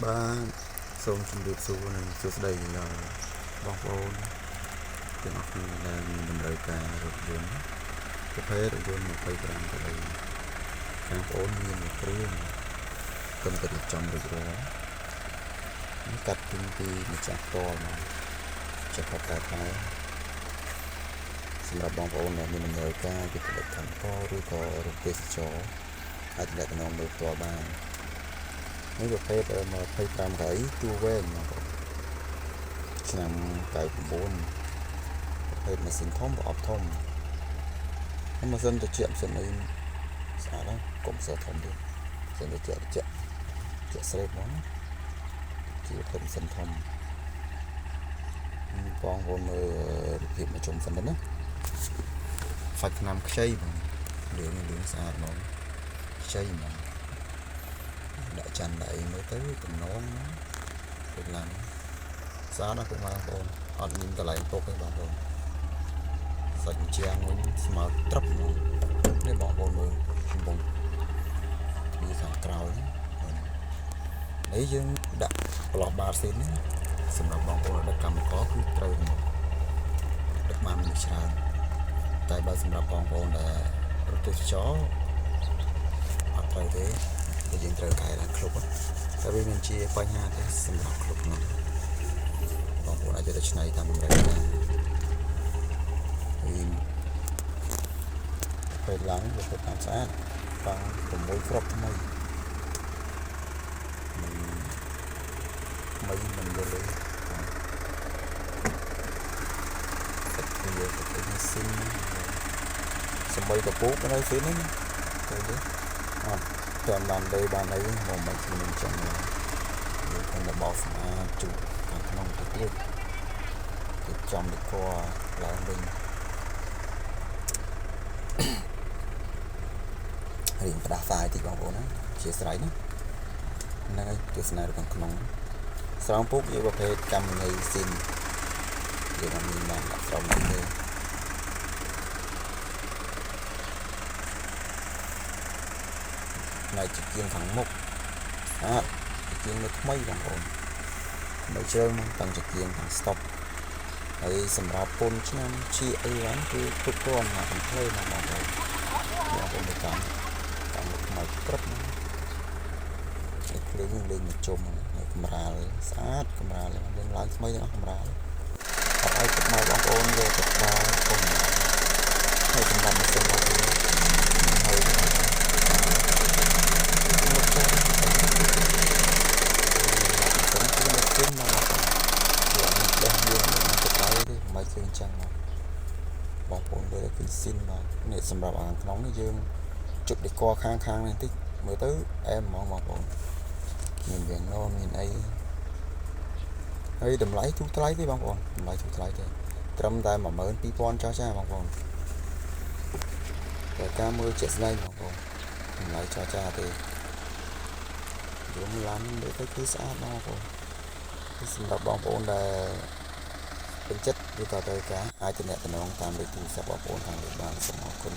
Baសូមជម្រាបសួរនិងសួស្តីដល់បងប្អូនទាំងអស់គ្នាដែលមានតម្រូវការរថយន្តប្រភេទរថយន្ត25ទៅខាងប្អូនមានមួយគ្រឿងគំតែរៀបចំរួចរាល់កាត់ពីម្ចាស់ផ្ទាល់មកចាប់ផតតែសម្រាប់បងប្អូនដែលមានតម្រូវការពីផលិតកម្មឬក៏រថទេសចរអាចលក្ខណៈមើលផ្ទាល់បាននេះប្រភេទ25កៅអីតួវែងមកឆ្នាំ99ប្រភេទម៉ាស៊ីនធំប្រអប់ធំម៉ាស៊ីនត្រជាក់ម៉ាស៊ីនអីស្អាតណាស់កុំសើធំទៀតម៉ាស៊ីនត្រជាក់ស្រេបហ្មងជាប្រភេទម៉ាស៊ីនធំបងប្អូនមើលរូបភាពមកជុំសិនទៅណាសាច់ថ្នាំខ្ចីបងលឿងស្អាតហ្មងខ្ចីហ្មងដាក់ចាន់ដាក់អីមើលទៅតំណងពេលឡើងស្អាតណាស់ពុកម៉ែបងប្អូនអត់មានកន្លែងពុកទេបងប្អូនសាច់ជាងវិញស្មើត្រឹបហ្មងនេះបងប្អូនមើលកំពុងពីខាងក្រោយនេះយើងដាក់ប្រឡោះបាតស៊ីនសម្រាប់បងប្អូនដឹកកម្មករគឺត្រូវដឹកបានមួយច្រើនតែបើសម្រាប់បងប្អូនដែលរត់ទេសចរអត់ត្រូវទេតែយើងត្រូវកែឡើងគ្រប់តែវាមិនជាបញ្ហាទេសម្រាប់គ្រប់នោះបងប្អូនអាចទៅឆ្នៃតាមតម្រូវការពេលឡើងវាទៅតាមស្អាតបង6គ្រាប់ថ្មីមិនយល់ទេទៅស៊ីនសម្បីកពូកនៅស៊ីនហ្នឹងទៅទេអត់តាមបានដេបានអីមកមិនខ្ញុំអញ្ចឹងវាខ្ញុំបោះស្អាតជូតខាងក្នុងទៅទៀតគេចំទៅកឡើងវិញរៀងផ្ដាសាយតិចបងប្អូនណាជាស្រ័យណាហ្នឹងហើយទស្សនាខាងក្នុងស្រោមពុកយកប្រភេទកម្មនីស៊ីនយើងអត់មានបានដាក់ស្រោមនេះទេនៅជាជាងខាងមុខជាជាងនៅថ្មីបងប្អូននៅជ្រើមកតាំងជាជាងខាងស្តុបហើយសម្រាប់ពុនឆ្នាំជាអីហ្នឹងគឺគ្រប់គ្រាន់មកកំភ្លើមកបងប្អូនទៅតាមមុខមកក្រឹបភ្លើងលេងមកជុំកម្រាលស្អាតកម្រាលលេងឡើងថ្មីទាំងអស់កម្រាលអត់ឲ្យទឹកមកបងប្អូនយកទឹកដល់កុំហើយសម្រាប់ម៉ាស៊ីនរបស់វាហើយមកចូលទៅគឺមកមកវាយើងទឹកដល់ទេមិនឃើញចឹងបងប្អូនមើលគឺស៊ីនមកនេះសម្រាប់ខាងក្នុងនេះយើងជុកដេកខាងនេះបន្តិចមើលទៅអែមហ្មងបងប្អូនមានវាងណមានអីហើយតម្លៃទូថ្លៃទេបងប្អូនតម្លៃទូថ្លៃទេត្រឹមតែ12000ចាស់បងប្អូនតែការមើលជាក់ស្ដែងបងប្អូនតម្លៃចាស់ទេយើងឡានមើលទៅគឺស្អាតបងប្អូនសម្រាប់បងប្អូនដែលពេញចិត្តឬក៏ត្រូវការអាចទំនាក់ទំនងតាមលេខទូរស័ព្ទបងប្អូនខាងលើបានសូមអរគុណ